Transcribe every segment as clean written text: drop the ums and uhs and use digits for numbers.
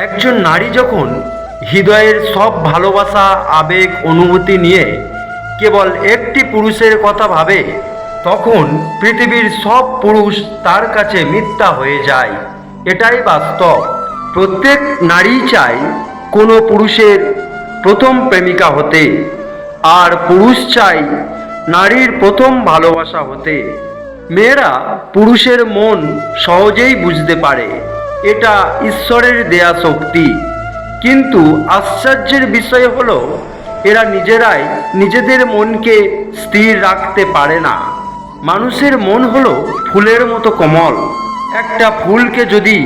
একজন নারী যখন হৃদয়ের সব ভালোবাসা আবেগ অনুভূতি নিয়ে কেবল একটি পুরুষের কথা ভাবে, তখন পৃথিবীর সব পুরুষ তার কাছে মিথ্যা হয়ে যায়। এটাই বাস্তব। প্রত্যেক নারী চায় কোনো পুরুষের প্রথম প্রেমিকা হতে, আর পুরুষ চায় নারীর প্রথম ভালোবাসা হতে। মেয়েরা পুরুষের মন সহজেই বুঝতে পারে, এটা ঈশ্বরের দেয়া শক্তি। কিন্তু আশ্চর্যের বিষয় হলো, এরা নিজেরাই নিজেদের মনকে স্থির রাখতে পারে না। মানুষের মন হলো ফুলের মতো কোমল। একটা ফুলকে যদি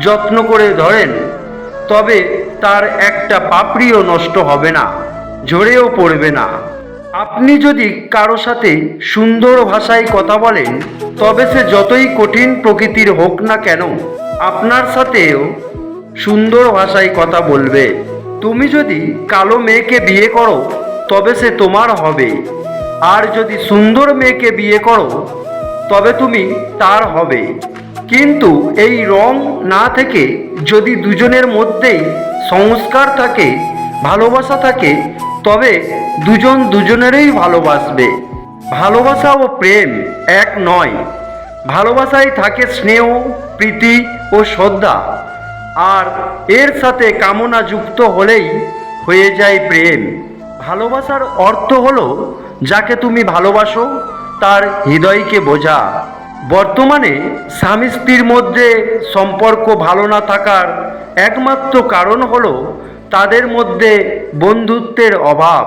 যত্ন করে ধরেন, তবে তার একটা পাপড়িও নষ্ট হবে না, ঝরেও পড়বে না। আপনি যদি কারো সাথে সুন্দর ভাষায় কথা বলেন, তবে সে যতই কঠিন প্রকৃতির হোক না কেন, আপনার সাথেও সুন্দর ভাষায় কথা বলবে। তুমি যদি কালো মেয়েকে বিয়ে করো, তবে সে তোমার হবে। আর যদি সুন্দর মেয়েকে বিয়ে করো, তবে তুমি তার হবে। কিন্তু এই রং না থেকে যদি দুজনের মধ্যেই সংস্কার থাকে, ভালোবাসা থাকে, তবে দুজন দুজনেরই ভালোবাসবে। ভালোবাসা ও প্রেম এক নয়। ভালোবাসায় থাকে স্নেহ, প্রীতি ও শ্রদ্ধা, আর এর সাথে কামনা যুক্ত হলেই হয়ে যায় প্রেম। ভালোবাসার অর্থ হলো, যাকে তুমি ভালোবাসো তার হৃদয়কে বোঝা। বর্তমানে স্বামী স্ত্রীর মধ্যে সম্পর্ক ভালো না থাকার একমাত্র কারণ হলো তাদের মধ্যে বন্ধুত্বের অভাব।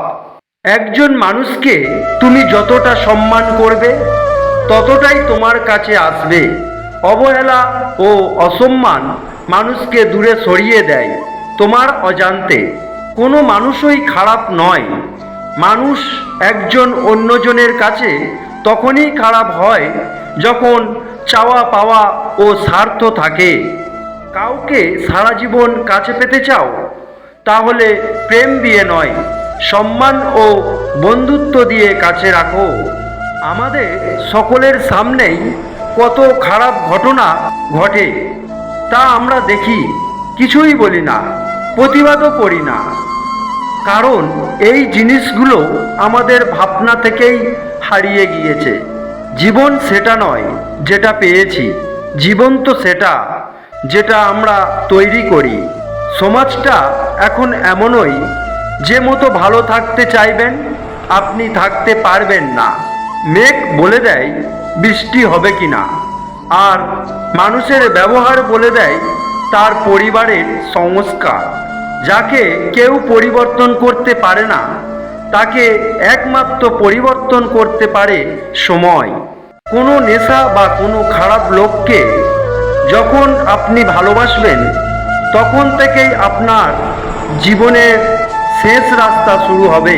একজন মানুষকে তুমি যতটা সম্মান করবে, ততটাই তোমার কাছে আসবে। অবহেলা ও অসম্মান মানুষকে দূরে সরিয়ে দেয় তোমার অজান্তে। কোনো মানুষই খারাপ নয়। মানুষ একজন অন্যজনের কাছে তখনই খারাপ হয় যখন চাওয়া পাওয়া ও স্বার্থ থাকে। কাউকে সারা জীবন কাছে পেতে চাও, তাহলে প্রেম দিয়ে নয়, সম্মান ও বন্ধুত্ব দিয়ে কাছে রাখো। আমাদের সকলের সামনেই কত খারাপ ঘটনা ঘটে, তা আমরা দেখি, কিছুই বলি না, প্রতিবাদও করি না। কারণ এই জিনিসগুলো আমাদের ভাবনা থেকেই হারিয়ে গিয়েছে। জীবন সেটা নয় যেটা পেয়েছি, জীবন তো সেটা যেটা আমরা তৈরি করি। সমাজটা এখন এমনই, যে মতো ভালো থাকতে চাইবেন আপনি থাকতে পারবেন না। মেঘ বলে দেয় বৃষ্টি হবে কিনা, আর মানুষের ব্যবহার বলে দেয় তার পরিবারের সংস্কার। যাকে কেউ পরিবর্তন করতে পারে না, তাকে একমাত্র পরিবর্তন করতে পারে সময়। কোনো নেশা বা কোনো খারাপ লোককে যখন আপনি ভালোবাসবেন, তখন থেকেই আপনার জীবনের শেষ রাস্তা শুরু হবে।